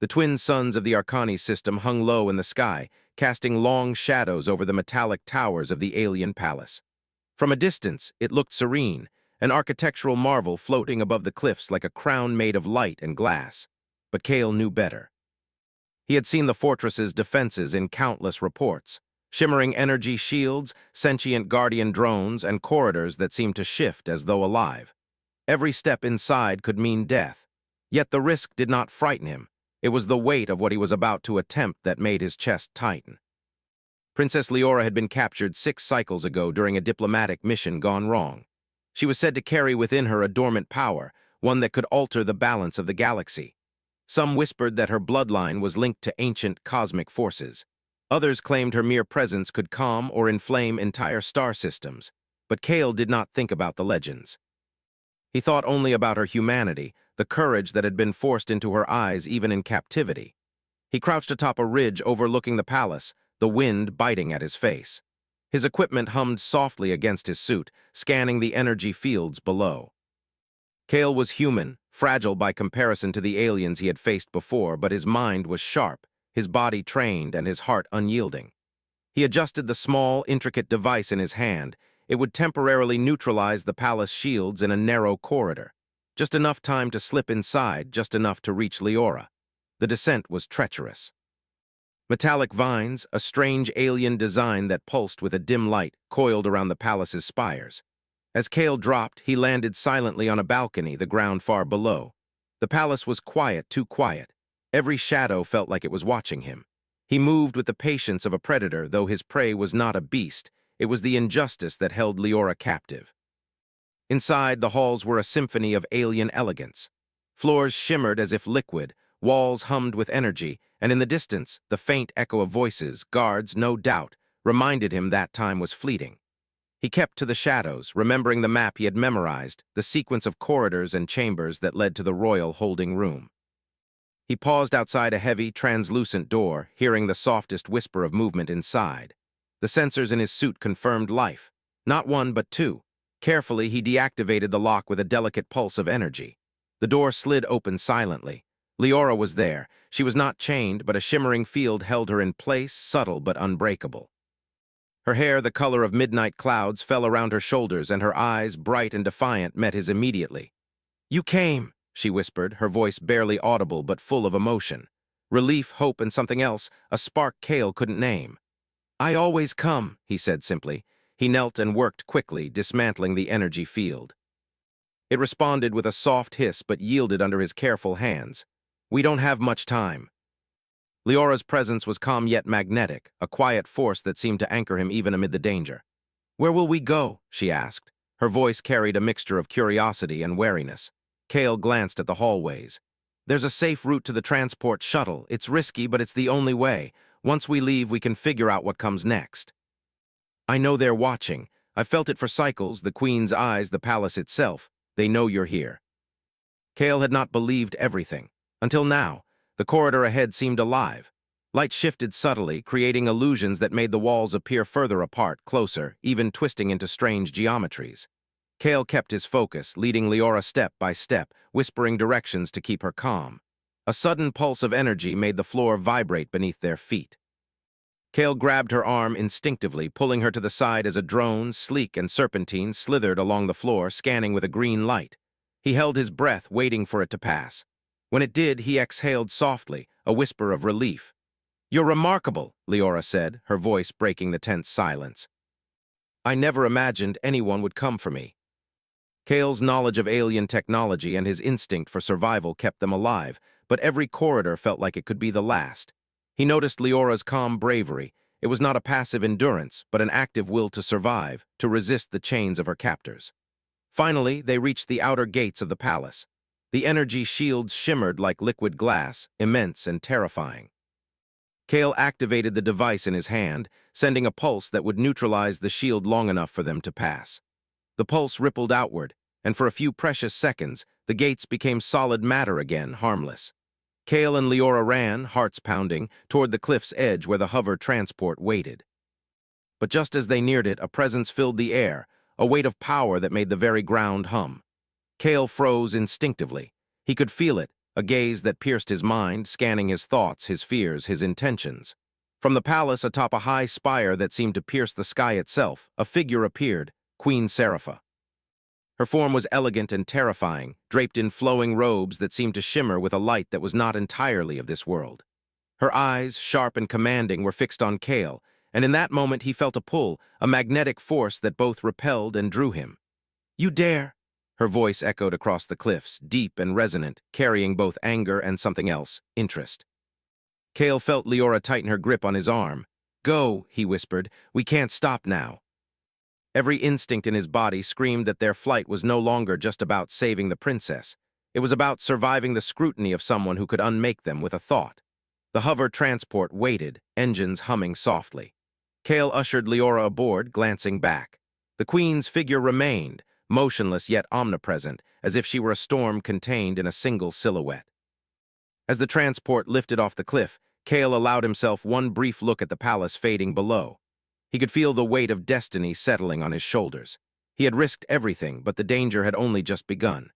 The twin suns of the Arcani system hung low in the sky, casting long shadows over the metallic towers of the alien palace. From a distance, it looked serene, an architectural marvel floating above the cliffs like a crown made of light and glass. But Kale knew better. He had seen the fortress's defenses in countless reports, shimmering energy shields, sentient guardian drones, and corridors that seemed to shift as though alive. Every step inside could mean death. Yet the risk did not frighten him. It was the weight of what he was about to attempt that made his chest tighten. Princess Leora had been captured 6 cycles ago during a diplomatic mission gone wrong. She was said to carry within her a dormant power, one that could alter the balance of the galaxy. Some whispered that her bloodline was linked to ancient cosmic forces. Others claimed her mere presence could calm or inflame entire star systems. But Kale did not think about the legends. He thought only about her humanity, the courage that had been forced into her eyes even in captivity. He crouched atop a ridge overlooking the palace, the wind biting at his face. His equipment hummed softly against his suit, scanning the energy fields below. Kale was human, fragile by comparison to the aliens he had faced before, but his mind was sharp, his body trained, and his heart unyielding. He adjusted the small, intricate device in his hand. It would temporarily neutralize the palace shields in a narrow corridor. Just enough time to slip inside, just enough to reach Leora. The descent was treacherous. Metallic vines, a strange alien design that pulsed with a dim light, coiled around the palace's spires. As Kale dropped, he landed silently on a balcony, the ground far below. The palace was quiet, too quiet. Every shadow felt like it was watching him. He moved with the patience of a predator, though his prey was not a beast. It was the injustice that held Leora captive. Inside, the halls were a symphony of alien elegance. Floors shimmered as if liquid, walls hummed with energy, and in the distance, the faint echo of voices, guards, no doubt, reminded him that time was fleeting. He kept to the shadows, remembering the map he had memorized, the sequence of corridors and chambers that led to the royal holding room. He paused outside a heavy, translucent door, hearing the softest whisper of movement inside. The sensors in his suit confirmed life. Not one, but 2. Carefully, he deactivated the lock with a delicate pulse of energy. The door slid open silently. Leora was there. She was not chained, but a shimmering field held her in place, subtle but unbreakable. Her hair, the color of midnight clouds, fell around her shoulders, and her eyes, bright and defiant, met his immediately. "You came," she whispered, her voice barely audible but full of emotion. Relief, hope, and something else, a spark Kale couldn't name. "I always come," he said simply. He knelt and worked quickly, dismantling the energy field. It responded with a soft hiss but yielded under his careful hands. "We don't have much time." Leora's presence was calm yet magnetic, a quiet force that seemed to anchor him even amid the danger. "Where will we go?" she asked. Her voice carried a mixture of curiosity and wariness. Kale glanced at the hallways. "There's a safe route to the transport shuttle. It's risky, but it's the only way. Once we leave, we can figure out what comes next." "I know they're watching. I've felt it for cycles, the Queen's eyes, the palace itself. They know you're here." Kale had not believed everything. Until now, the corridor ahead seemed alive. Light shifted subtly, creating illusions that made the walls appear further apart, closer, even twisting into strange geometries. Kale kept his focus, leading Leora step by step, whispering directions to keep her calm. A sudden pulse of energy made the floor vibrate beneath their feet. Kale grabbed her arm instinctively, pulling her to the side as a drone, sleek and serpentine, slithered along the floor, scanning with a green light. He held his breath, waiting for it to pass. When it did, he exhaled softly, a whisper of relief. "You're remarkable," Leora said, her voice breaking the tense silence. "I never imagined anyone would come for me." Kale's knowledge of alien technology and his instinct for survival kept them alive, but every corridor felt like it could be the last. He noticed Leora's calm bravery. It was not a passive endurance, but an active will to survive, to resist the chains of her captors. Finally, they reached the outer gates of the palace. The energy shields shimmered like liquid glass, immense and terrifying. Kale activated the device in his hand, sending a pulse that would neutralize the shield long enough for them to pass. The pulse rippled outward, and for a few precious seconds, the gates became solid matter again, harmless. Kale and Leora ran, hearts pounding, toward the cliff's edge where the hover transport waited. But just as they neared it, a presence filled the air, a weight of power that made the very ground hum. Kale froze instinctively. He could feel it, a gaze that pierced his mind, scanning his thoughts, his fears, his intentions. From the palace atop a high spire that seemed to pierce the sky itself, a figure appeared, Queen Scifi. Her form was elegant and terrifying, draped in flowing robes that seemed to shimmer with a light that was not entirely of this world. Her eyes, sharp and commanding, were fixed on Kale, and in that moment he felt a pull, a magnetic force that both repelled and drew him. "You dare!" Her voice echoed across the cliffs, deep and resonant, carrying both anger and something else, interest. Kale felt Leora tighten her grip on his arm. "Go," he whispered. "We can't stop now." Every instinct in his body screamed that their flight was no longer just about saving the princess. It was about surviving the scrutiny of someone who could unmake them with a thought. The hover transport waited, engines humming softly. Kale ushered Leora aboard, glancing back. The queen's figure remained, motionless yet omnipresent, as if she were a storm contained in a single silhouette. As the transport lifted off the cliff, Kale allowed himself one brief look at the palace fading below. He could feel the weight of destiny settling on his shoulders. He had risked everything, but the danger had only just begun.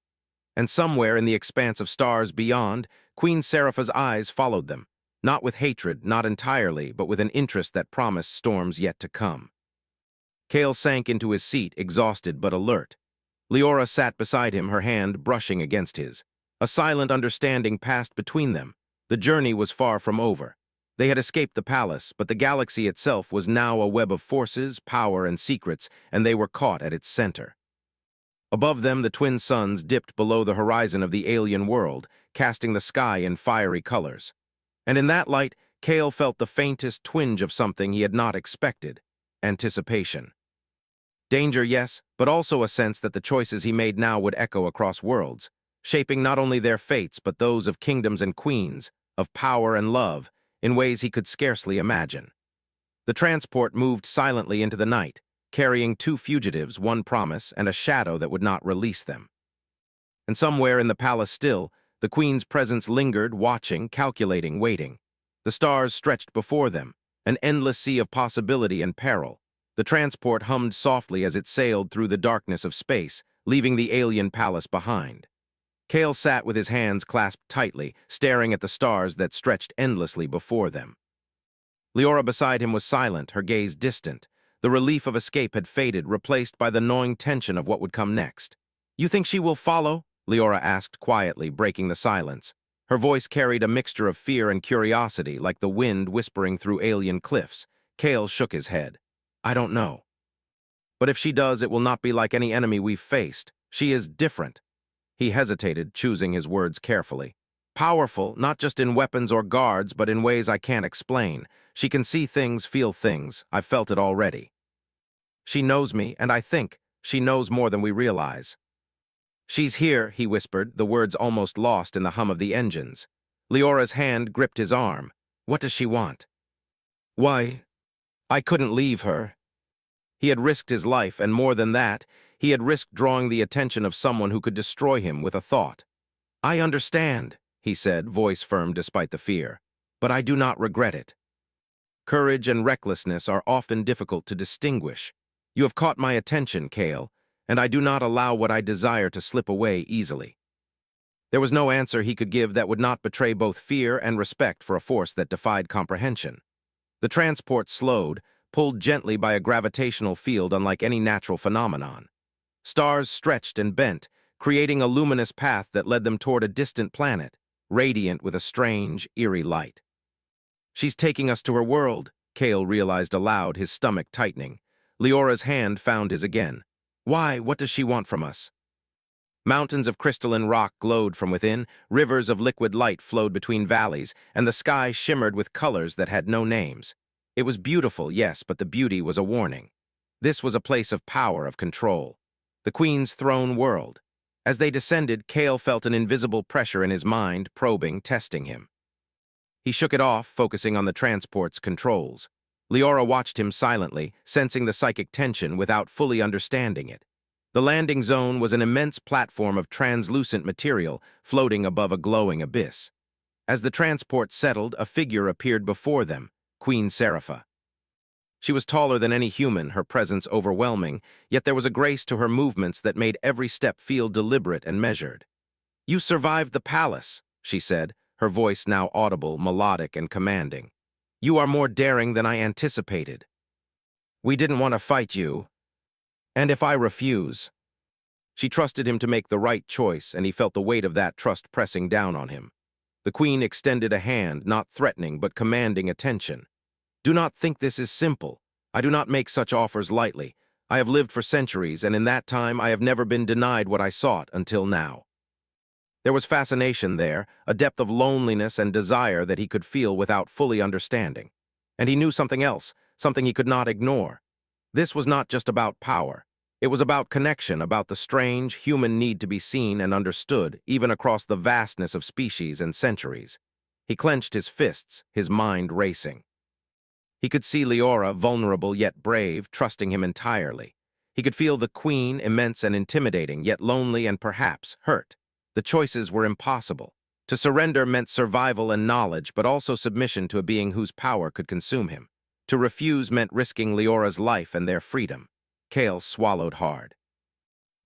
And somewhere in the expanse of stars beyond, Queen Scifi's eyes followed them, not with hatred, not entirely, but with an interest that promised storms yet to come. Kale sank into his seat, exhausted but alert. Leora sat beside him, her hand brushing against his. A silent understanding passed between them. The journey was far from over. They had escaped the palace, but the galaxy itself was now a web of forces, power, and secrets, and they were caught at its center. Above them, the twin suns dipped below the horizon of the alien world, casting the sky in fiery colors. And in that light, Kale felt the faintest twinge of something he had not expected: anticipation. Danger, yes, but also a sense that the choices he made now would echo across worlds, shaping not only their fates but those of kingdoms and queens, of power and love, in ways he could scarcely imagine. The transport moved silently into the night, carrying two fugitives, one promise, and a shadow that would not release them. And somewhere in the palace still, the queen's presence lingered, watching, calculating, waiting. The stars stretched before them, an endless sea of possibility and peril. The transport hummed softly as it sailed through the darkness of space, leaving the alien palace behind. Kale sat with his hands clasped tightly, staring at the stars that stretched endlessly before them. Leora beside him was silent, her gaze distant. The relief of escape had faded, replaced by the gnawing tension of what would come next. "You think she will follow?" Leora asked quietly, breaking the silence. Her voice carried a mixture of fear and curiosity, like the wind whispering through alien cliffs. Kale shook his head. "I don't know. But if she does, it will not be like any enemy we've faced. She is different." He hesitated, choosing his words carefully. "Powerful, not just in weapons or guards, but in ways I can't explain. She can see things, feel things. I've felt it already. She knows me, and I think she knows more than we realize." "She's here," he whispered, the words almost lost in the hum of the engines. Leora's hand gripped his arm. "What does she want?" "Why, I couldn't leave her." He had risked his life, and more than that, he had risked drawing the attention of someone who could destroy him with a thought. "I understand," he said, voice firm despite the fear, "but I do not regret it. Courage and recklessness are often difficult to distinguish. You have caught my attention, Kale, and I do not allow what I desire to slip away easily." There was no answer he could give that would not betray both fear and respect for a force that defied comprehension. The transport slowed, pulled gently by a gravitational field unlike any natural phenomenon. Stars stretched and bent, creating a luminous path that led them toward a distant planet, radiant with a strange, eerie light. "She's taking us to her world," Kale realized aloud, his stomach tightening. Leora's hand found his again. "Why? What does she want from us?" Mountains of crystalline rock glowed from within, rivers of liquid light flowed between valleys, and the sky shimmered with colors that had no names. It was beautiful, yes, but the beauty was a warning. This was a place of power, of control. The Queen's throne world. As they descended, Kale felt an invisible pressure in his mind, probing, testing him. He shook it off, focusing on the transport's controls. Leora watched him silently, sensing the psychic tension without fully understanding it. The landing zone was an immense platform of translucent material floating above a glowing abyss. As the transport settled, a figure appeared before them, Queen Scifi. She was taller than any human, her presence overwhelming, yet there was a grace to her movements that made every step feel deliberate and measured. "You survived the palace," she said, her voice now audible, melodic, and commanding. "You are more daring than I anticipated. We didn't want to fight you. And if I refuse—" She trusted him to make the right choice, and he felt the weight of that trust pressing down on him. The queen extended a hand, not threatening but commanding attention. "Do not think this is simple. I do not make such offers lightly. I have lived for centuries, and in that time I have never been denied what I sought until now." There was fascination there, a depth of loneliness and desire that he could feel without fully understanding. And he knew something else, something he could not ignore. This was not just about power. It was about connection, about the strange, human need to be seen and understood, even across the vastness of species and centuries. He clenched his fists, his mind racing. He could see Leora, vulnerable yet brave, trusting him entirely. He could feel the queen, immense and intimidating, yet lonely and perhaps hurt. The choices were impossible. To surrender meant survival and knowledge, but also submission to a being whose power could consume him. To refuse meant risking Leora's life and their freedom. Kale swallowed hard.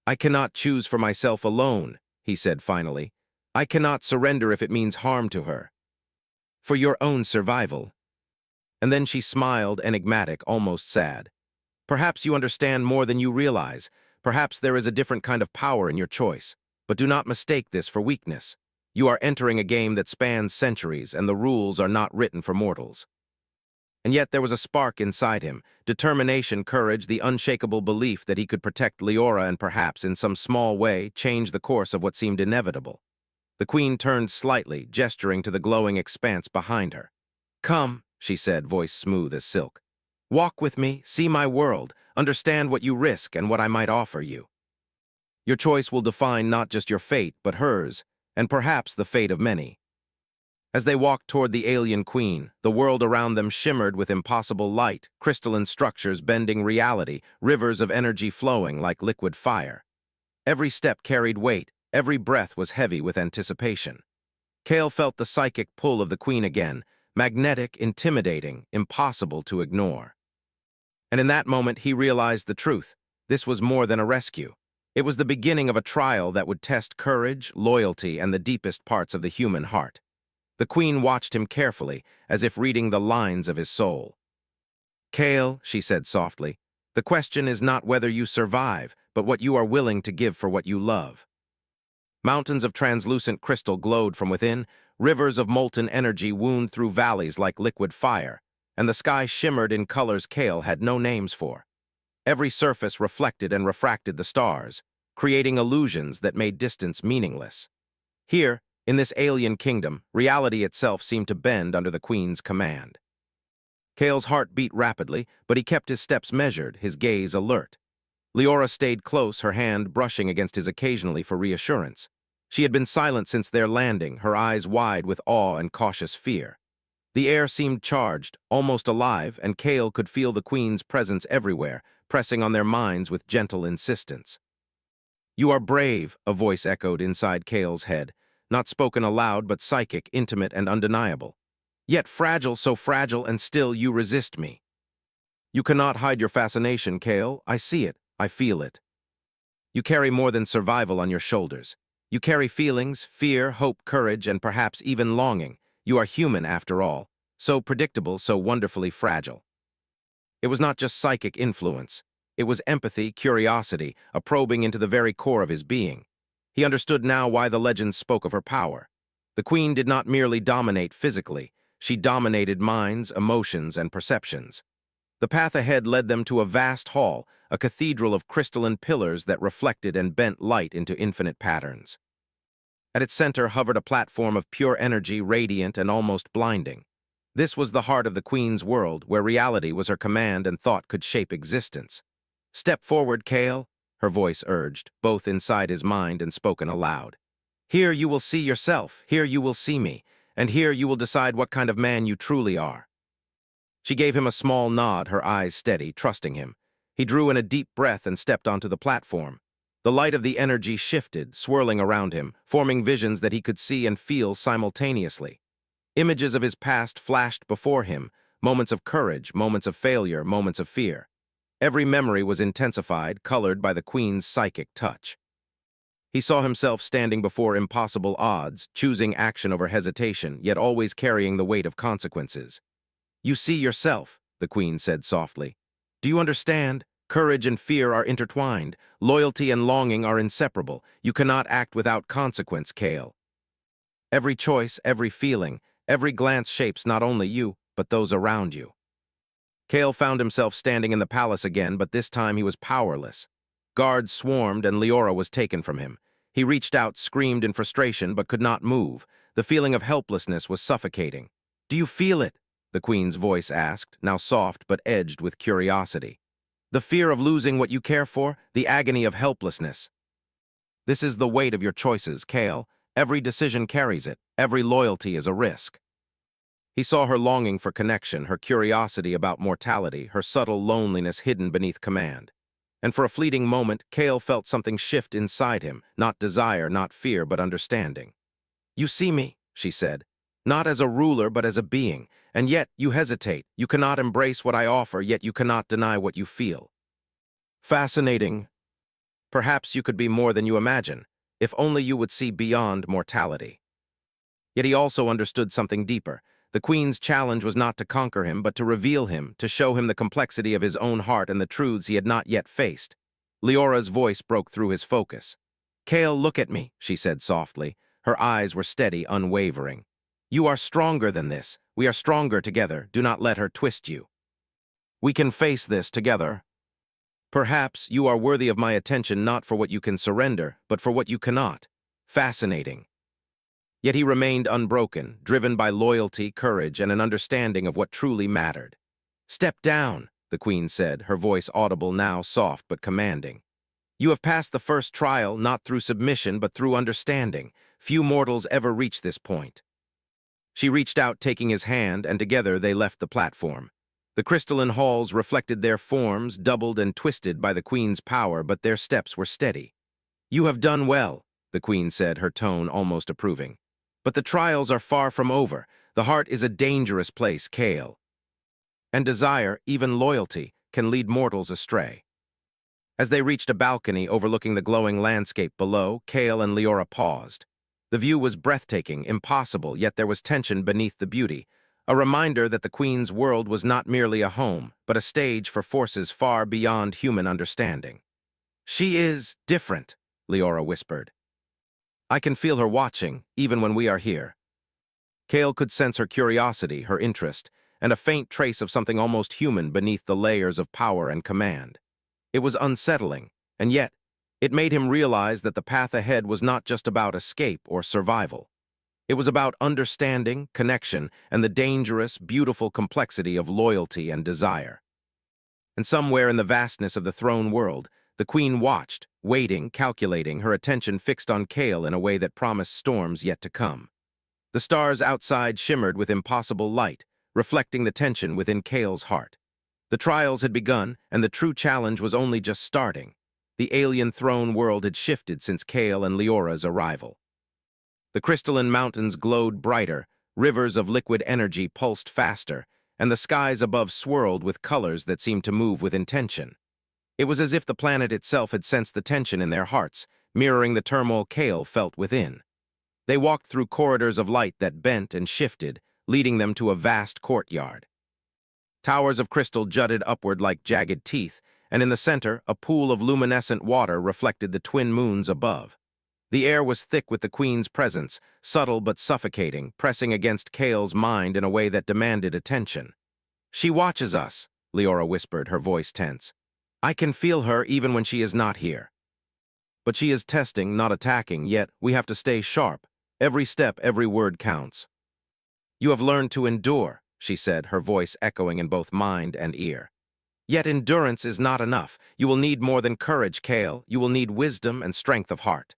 "I cannot choose for myself alone," he said finally. "I cannot surrender if it means harm to her. For your own survival." And then she smiled, enigmatic, almost sad. "Perhaps you understand more than you realize. Perhaps there is a different kind of power in your choice. But do not mistake this for weakness. You are entering a game that spans centuries, and the rules are not written for mortals." And yet there was a spark inside him, determination, courage, the unshakable belief that he could protect Leora and perhaps, in some small way, change the course of what seemed inevitable. The queen turned slightly, gesturing to the glowing expanse behind her. "Come," she said, voice smooth as silk. "Walk with me, see my world, understand what you risk and what I might offer you. Your choice will define not just your fate, but hers, and perhaps the fate of many." As they walked toward the alien queen, the world around them shimmered with impossible light, crystalline structures bending reality, rivers of energy flowing like liquid fire. Every step carried weight, every breath was heavy with anticipation. Kale felt the psychic pull of the queen again, magnetic, intimidating, impossible to ignore. And in that moment he realized the truth. This was more than a rescue. It was the beginning of a trial that would test courage, loyalty, and the deepest parts of the human heart. The queen watched him carefully, as if reading the lines of his soul. "Kale," she said softly, "the question is not whether you survive, but what you are willing to give for what you love." Mountains of translucent crystal glowed from within, rivers of molten energy wound through valleys like liquid fire, and the sky shimmered in colors Kale had no names for. Every surface reflected and refracted the stars, creating illusions that made distance meaningless. Here, in this alien kingdom, reality itself seemed to bend under the queen's command. Kale's heart beat rapidly, but he kept his steps measured, his gaze alert. Leora stayed close, her hand brushing against his occasionally for reassurance. She had been silent since their landing, her eyes wide with awe and cautious fear. The air seemed charged, almost alive, and Kale could feel the queen's presence everywhere, pressing on their minds with gentle insistence. "You are brave," a voice echoed inside Kale's head, not spoken aloud but psychic, intimate, and undeniable. "Yet fragile, so fragile, and still you resist me. You cannot hide your fascination, Kale. I see it, I feel it. You carry more than survival on your shoulders. You carry feelings, fear, hope, courage, and perhaps even longing. You are human, after all, so predictable, so wonderfully fragile." It was not just psychic influence. It was empathy, curiosity, a probing into the very core of his being. He understood now why the legends spoke of her power. The queen did not merely dominate physically. She dominated minds, emotions, and perceptions. The path ahead led them to a vast hall, a cathedral of crystalline pillars that reflected and bent light into infinite patterns. At its center hovered a platform of pure energy, radiant and almost blinding. This was the heart of the queen's world, where reality was her command and thought could shape existence. "Step forward, Kale," her voice urged, both inside his mind and spoken aloud. "Here you will see yourself, here you will see me, and here you will decide what kind of man you truly are." She gave him a small nod, her eyes steady, trusting him. He drew in a deep breath and stepped onto the platform. The light of the energy shifted, swirling around him, forming visions that he could see and feel simultaneously. Images of his past flashed before him, moments of courage, moments of failure, moments of fear. Every memory was intensified, colored by the queen's psychic touch. He saw himself standing before impossible odds, choosing action over hesitation, yet always carrying the weight of consequences. "You see yourself," the queen said softly. "Do you understand? Courage and fear are intertwined. Loyalty and longing are inseparable. You cannot act without consequence, Kale. Every choice, every feeling, every glance shapes not only you, but those around you." Kale found himself standing in the palace again, but this time he was powerless. Guards swarmed and Leora was taken from him. He reached out, screamed in frustration, but could not move. The feeling of helplessness was suffocating. "Do you feel it?" the queen's voice asked, now soft but edged with curiosity. "The fear of losing what you care for, the agony of helplessness. This is the weight of your choices, Kale. Every decision carries it. Every loyalty is a risk." He saw her longing for connection, her curiosity about mortality, her subtle loneliness hidden beneath command. And for a fleeting moment, Kale felt something shift inside him, not desire, not fear, but understanding. "You see me," she said, "not as a ruler, but as a being, and yet you hesitate. You cannot embrace what I offer, yet you cannot deny what you feel." Fascinating. Perhaps you could be more than you imagine, if only you would see beyond mortality. Yet he also understood something deeper. The queen's challenge was not to conquer him, but to reveal him, to show him the complexity of his own heart and the truths he had not yet faced. Leora's voice broke through his focus. "Kale, look at me," she said softly. Her eyes were steady, unwavering. "You are stronger than this. We are stronger together. Do not let her twist you. We can face this together. Perhaps you are worthy of my attention not for what you can surrender, but for what you cannot." Fascinating. Yet he remained unbroken, driven by loyalty, courage, and an understanding of what truly mattered. "Step down," the queen said, her voice audible now, soft but commanding. "You have passed the first trial, not through submission, but through understanding. Few mortals ever reach this point." She reached out, taking his hand, and together they left the platform. The crystalline halls reflected their forms, doubled and twisted by the queen's power, but their steps were steady. "You have done well," the queen said, her tone almost approving. "But the trials are far from over. The heart is a dangerous place, Kale. And desire, even loyalty, can lead mortals astray." As they reached a balcony overlooking the glowing landscape below, Kale and Leora paused. The view was breathtaking, impossible, yet there was tension beneath the beauty, a reminder that the queen's world was not merely a home, but a stage for forces far beyond human understanding. "She is different," Leora whispered. "I can feel her watching, even when we are here." Kale could sense her curiosity, her interest, and a faint trace of something almost human beneath the layers of power and command. It was unsettling, and yet, it made him realize that the path ahead was not just about escape or survival. It was about understanding, connection, and the dangerous, beautiful complexity of loyalty and desire. And somewhere in the vastness of the throne world, the queen watched, waiting, calculating, her attention fixed on Kale in a way that promised storms yet to come. The stars outside shimmered with impossible light, reflecting the tension within Kale's heart. The trials had begun, and the true challenge was only just starting. The alien throne world had shifted since Kale and Leora's arrival. The crystalline mountains glowed brighter, rivers of liquid energy pulsed faster, and the skies above swirled with colors that seemed to move with intention. It was as if the planet itself had sensed the tension in their hearts, mirroring the turmoil Kale felt within. They walked through corridors of light that bent and shifted, leading them to a vast courtyard. Towers of crystal jutted upward like jagged teeth, and in the center, a pool of luminescent water reflected the twin moons above. The air was thick with the queen's presence, subtle but suffocating, pressing against Kale's mind in a way that demanded attention. "She watches us," Leora whispered, her voice tense. "I can feel her even when she is not here. But she is testing, not attacking, yet we have to stay sharp. Every step, every word counts." "You have learned to endure," she said, her voice echoing in both mind and ear. "Yet endurance is not enough. You will need more than courage, Kale. You will need wisdom and strength of heart.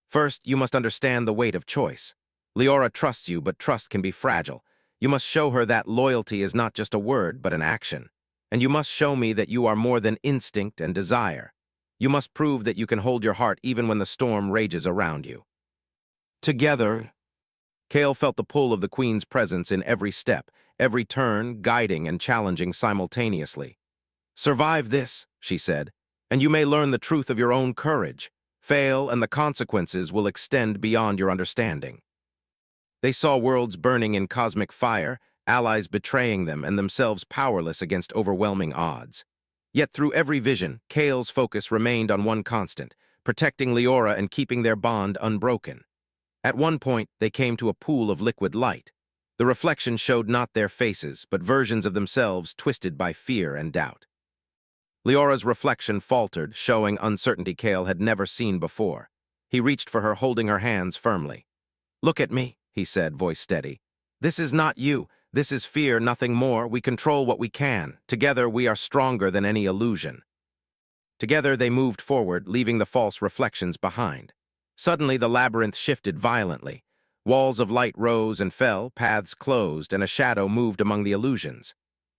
First, you must understand the weight of choice. Leora trusts you, but trust can be fragile. You must show her that loyalty is not just a word, but an action. And you must show me that you are more than instinct and desire. You must prove that you can hold your heart even when the storm rages around you." Together, Kale felt the pull of the queen's presence in every step, every turn, guiding and challenging simultaneously. "Survive this," she said, "and you may learn the truth of your own courage. Fail, and the consequences will extend beyond your understanding. They saw worlds burning in cosmic fire, allies betraying them, and themselves powerless against overwhelming odds. Yet through every vision, Kale's focus remained on one constant, protecting Leora and keeping their bond unbroken. At one point, they came to a pool of liquid light. The reflection showed not their faces, but versions of themselves twisted by fear and doubt. Leora's reflection faltered, showing uncertainty Kale had never seen before. He reached for her, holding her hands firmly. "Look at me," he said, voice steady. "This is not you. This is fear, nothing more. We control what we can. Together, we are stronger than any illusion." Together, they moved forward, leaving the false reflections behind. Suddenly, the labyrinth shifted violently. Walls of light rose and fell, paths closed, and a shadow moved among the illusions.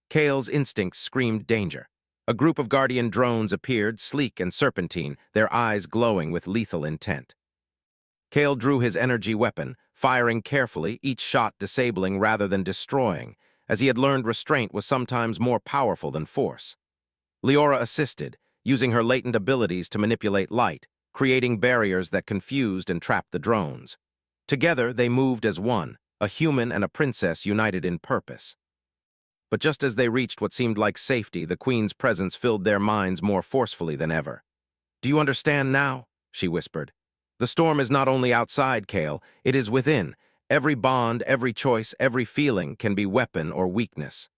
Kale's instincts screamed danger. A group of guardian drones appeared, sleek and serpentine, their eyes glowing with lethal intent. Kale drew his energy weapon, firing carefully, each shot disabling rather than destroying, as he had learned restraint was sometimes more powerful than force. Leora assisted, using her latent abilities to manipulate light, creating barriers that confused and trapped the drones. Together, they moved as one, a human and a princess united in purpose. But just as they reached what seemed like safety, the Queen's presence filled their minds more forcefully than ever. "Do you understand now?" she whispered. "The storm is not only outside, Kale, it is within. Every bond, every choice, every feeling can be weapon or weakness.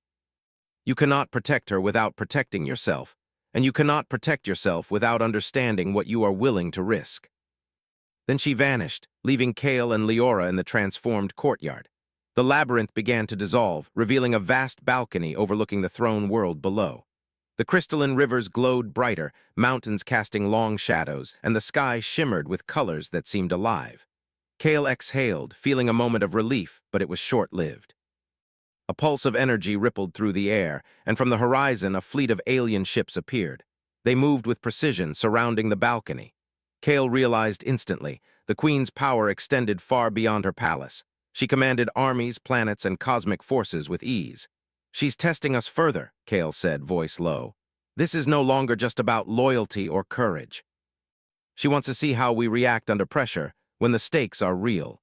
You cannot protect her without protecting yourself, and you cannot protect yourself without understanding what you are willing to risk." Then she vanished, leaving Kale and Leora in the transformed courtyard. The labyrinth began to dissolve, revealing a vast balcony overlooking the throne world below. The crystalline rivers glowed brighter, mountains casting long shadows, and the sky shimmered with colors that seemed alive. Kale exhaled, feeling a moment of relief, but it was short-lived. A pulse of energy rippled through the air, and from the horizon a fleet of alien ships appeared. They moved with precision, surrounding the balcony. Kale realized instantly, the Queen's power extended far beyond her palace. She commanded armies, planets, and cosmic forces with ease. "She's testing us further," Kale said, voice low. "This is no longer just about loyalty or courage. She wants to see how we react under pressure, when the stakes are real."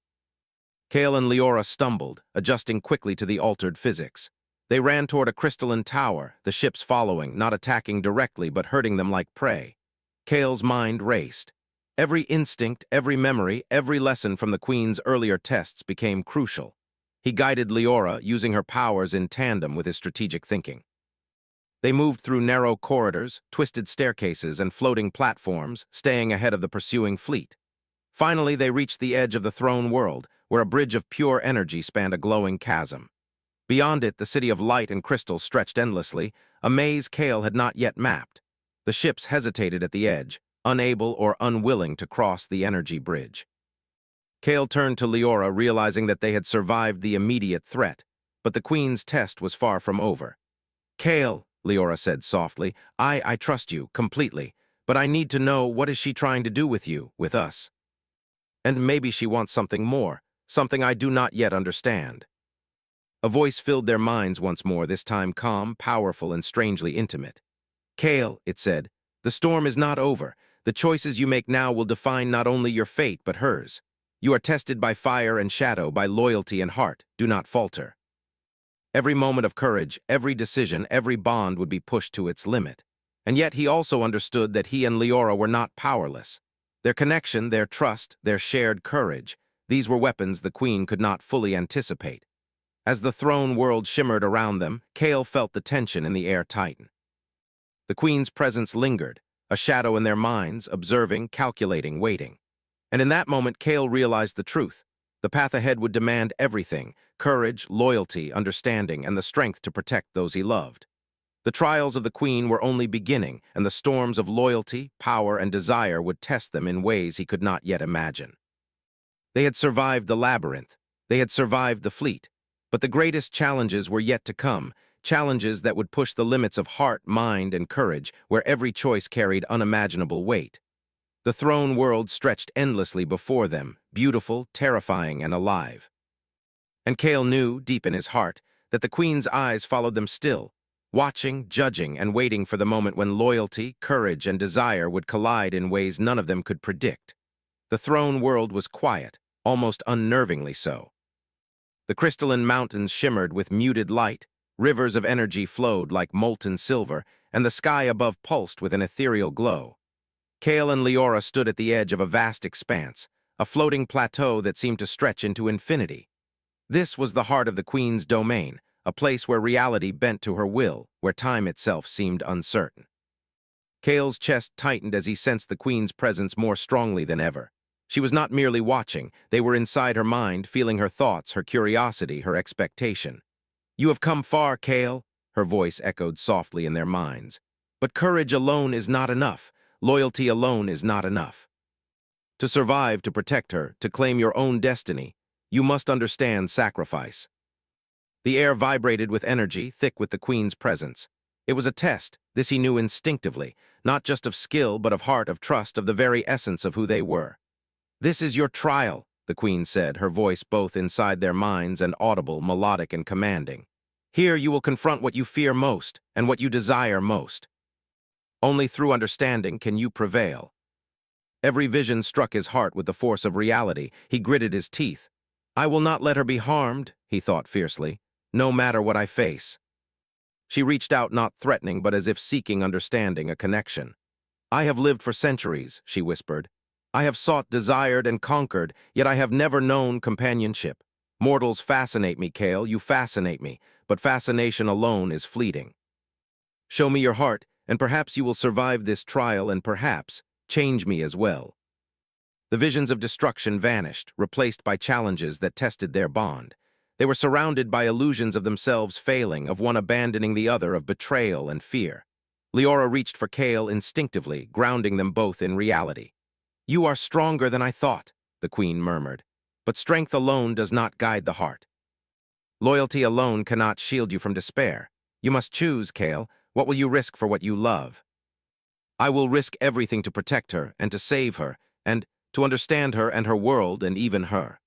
Kale and Leora stumbled, adjusting quickly to the altered physics. They ran toward a crystalline tower, the ships following, not attacking directly but hurting them like prey. Kale's mind raced. Every instinct, every memory, every lesson from the Queen's earlier tests became crucial. He guided Leora, using her powers in tandem with his strategic thinking. They moved through narrow corridors, twisted staircases, and floating platforms, staying ahead of the pursuing fleet. Finally, they reached the edge of the throne world, where a bridge of pure energy spanned a glowing chasm. Beyond it, the city of light and crystal stretched endlessly, a maze Kale had not yet mapped. The ships hesitated at the edge, unable or unwilling to cross the energy bridge. Kale turned to Leora, realizing that they had survived the immediate threat, but the Queen's test was far from over. "Kale," Leora said softly, I trust you, completely, but I need to know, what is she trying to do with you, with us? And maybe she wants something more, something I do not yet understand." A voice filled their minds once more, this time calm, powerful, and strangely intimate. "Kale," it said, "the storm is not over. The choices you make now will define not only your fate, but hers. You are tested by fire and shadow, by loyalty and heart. Do not falter." Every moment of courage, every decision, every bond would be pushed to its limit. And yet he also understood that he and Leora were not powerless. Their connection, their trust, their shared courage, these were weapons the Queen could not fully anticipate. As the throne world shimmered around them, Kale felt the tension in the air tighten. The Queen's presence lingered, a shadow in their minds, observing, calculating, waiting. And in that moment, Kale realized the truth. The path ahead would demand everything: courage, loyalty, understanding, and the strength to protect those he loved. The trials of the Queen were only beginning, and the storms of loyalty, power, and desire would test them in ways he could not yet imagine. They had survived the labyrinth. They had survived the fleet. But the greatest challenges were yet to come, challenges that would push the limits of heart, mind, and courage, where every choice carried unimaginable weight. The throne world stretched endlessly before them, beautiful, terrifying, and alive. And Kale knew, deep in his heart, that the Queen's eyes followed them still, watching, judging, and waiting for the moment when loyalty, courage, and desire would collide in ways none of them could predict. The throne world was quiet, almost unnervingly so. The crystalline mountains shimmered with muted light, rivers of energy flowed like molten silver, and the sky above pulsed with an ethereal glow. Kale and Leora stood at the edge of a vast expanse, a floating plateau that seemed to stretch into infinity. This was the heart of the Queen's domain, a place where reality bent to her will, where time itself seemed uncertain. Kale's chest tightened as he sensed the Queen's presence more strongly than ever. She was not merely watching, they were inside her mind, feeling her thoughts, her curiosity, her expectation. "You have come far, Kale," her voice echoed softly in their minds. "But courage alone is not enough. Loyalty alone is not enough. To survive, to protect her, to claim your own destiny, you must understand sacrifice." The air vibrated with energy, thick with the Queen's presence. It was a test, this he knew instinctively, not just of skill but of heart, of trust, of the very essence of who they were. "This is your trial," the Queen said, her voice both inside their minds and audible, melodic and commanding. "Here you will confront what you fear most and what you desire most. Only through understanding can you prevail." Every vision struck his heart with the force of reality. He gritted his teeth. "I will not let her be harmed," he thought fiercely, "no matter what I face." She reached out, not threatening, but as if seeking understanding, a connection. "I have lived for centuries," she whispered. "I have sought, desired, and conquered, yet I have never known companionship. Mortals fascinate me, Kale, you fascinate me, but fascination alone is fleeting. Show me your heart, and perhaps you will survive this trial and perhaps change me as well." The visions of destruction vanished, replaced by challenges that tested their bond. They were surrounded by illusions of themselves failing, of one abandoning the other, of betrayal and fear. Leora reached for Kale instinctively, grounding them both in reality. "You are stronger than I thought," the Queen murmured. "But strength alone does not guide the heart. Loyalty alone cannot shield you from despair. You must choose, Kale. What will you risk for what you love?" "I will risk everything to protect her and to save her and to understand her and her world and even her."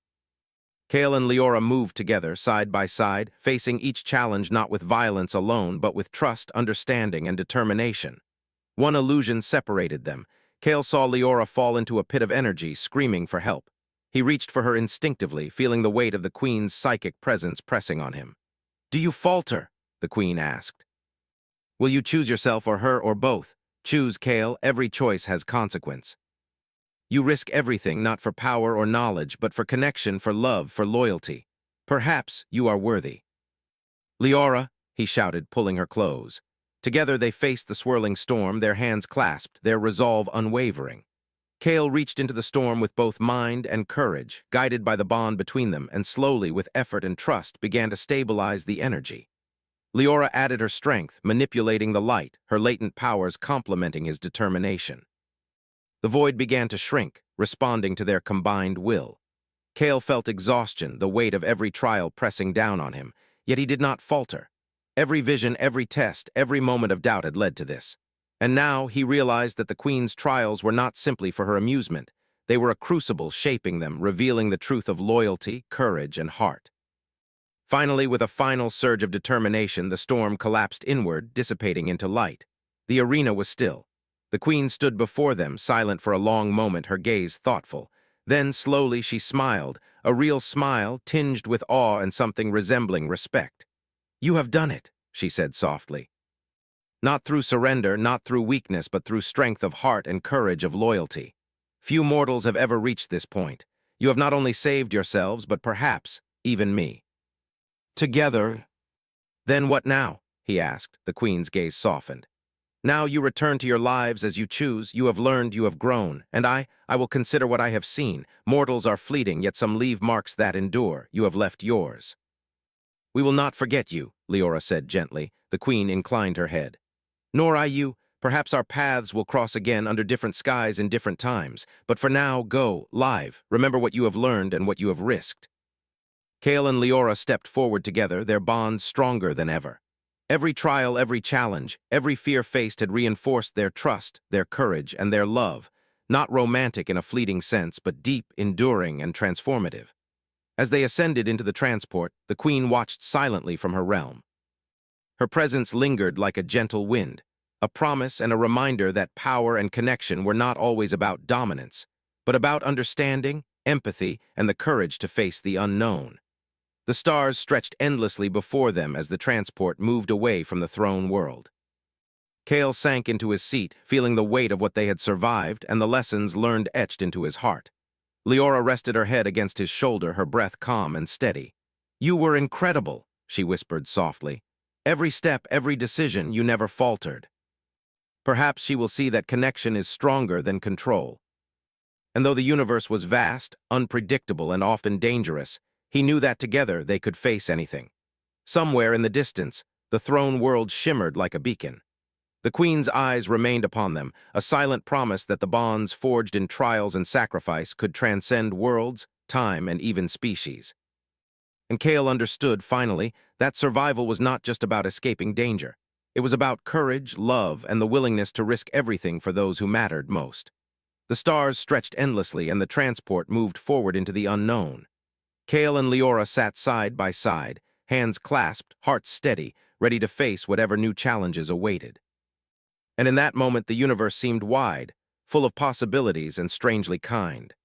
Kale and Leora moved together, side by side, facing each challenge not with violence alone but with trust, understanding, and determination. One illusion separated them. Kale saw Leora fall into a pit of energy, screaming for help. He reached for her instinctively, feeling the weight of the Queen's psychic presence pressing on him. "Do you falter?" the Queen asked. "Will you choose yourself or her or both? Choose, Kale. Every choice has consequence. You risk everything, not for power or knowledge, but for connection, for love, for loyalty. Perhaps you are worthy." "Leora," he shouted, pulling her close. Together they faced the swirling storm, their hands clasped, their resolve unwavering. Kale reached into the storm with both mind and courage, guided by the bond between them, and slowly, with effort and trust, began to stabilize the energy. Leora added her strength, manipulating the light, her latent powers complementing his determination. The void began to shrink, responding to their combined will. Kale felt exhaustion, the weight of every trial pressing down on him, yet he did not falter. Every vision, every test, every moment of doubt had led to this. And now he realized that the Queen's trials were not simply for her amusement. They were a crucible shaping them, revealing the truth of loyalty, courage, and heart. Finally, with a final surge of determination, the storm collapsed inward, dissipating into light. The arena was still. The Queen stood before them, silent for a long moment, her gaze thoughtful. Then, slowly, she smiled, a real smile tinged with awe and something resembling respect. "You have done it," she said softly. "Not through surrender, not through weakness, but through strength of heart and courage of loyalty. Few mortals have ever reached this point. You have not only saved yourselves, but perhaps even me. Together." "Then what now?" he asked, the Queen's gaze softened. "Now you return to your lives as you choose. You have learned, you have grown, and I will consider what I have seen. Mortals are fleeting, yet some leave marks that endure. You have left yours." "We will not forget you," Leora said gently. The Queen inclined her head. "Nor I you. Perhaps our paths will cross again under different skies in different times. But for now, go, live. Remember what you have learned and what you have risked." Kale and Leora stepped forward together, their bond stronger than ever. Every trial, every challenge, every fear faced had reinforced their trust, their courage, and their love, not romantic in a fleeting sense, but deep, enduring, and transformative. As they ascended into the transport, the Queen watched silently from her realm. Her presence lingered like a gentle wind, a promise and a reminder that power and connection were not always about dominance, but about understanding, empathy, and the courage to face the unknown. The stars stretched endlessly before them as the transport moved away from the throne world. Kale sank into his seat, feeling the weight of what they had survived and the lessons learned etched into his heart. Leora rested her head against his shoulder, her breath calm and steady. "You were incredible," she whispered softly. "Every step, every decision, you never faltered." Perhaps she will see that connection is stronger than control. And though the universe was vast, unpredictable, and often dangerous, he knew that together they could face anything. Somewhere in the distance, the throne world shimmered like a beacon. The Queen's eyes remained upon them, a silent promise that the bonds forged in trials and sacrifice could transcend worlds, time, and even species. And Kale understood, finally, that survival was not just about escaping danger. It was about courage, love, and the willingness to risk everything for those who mattered most. The stars stretched endlessly, and the transport moved forward into the unknown. Kale and Leora sat side by side, hands clasped, hearts steady, ready to face whatever new challenges awaited. And in that moment, the universe seemed wide, full of possibilities and strangely kind.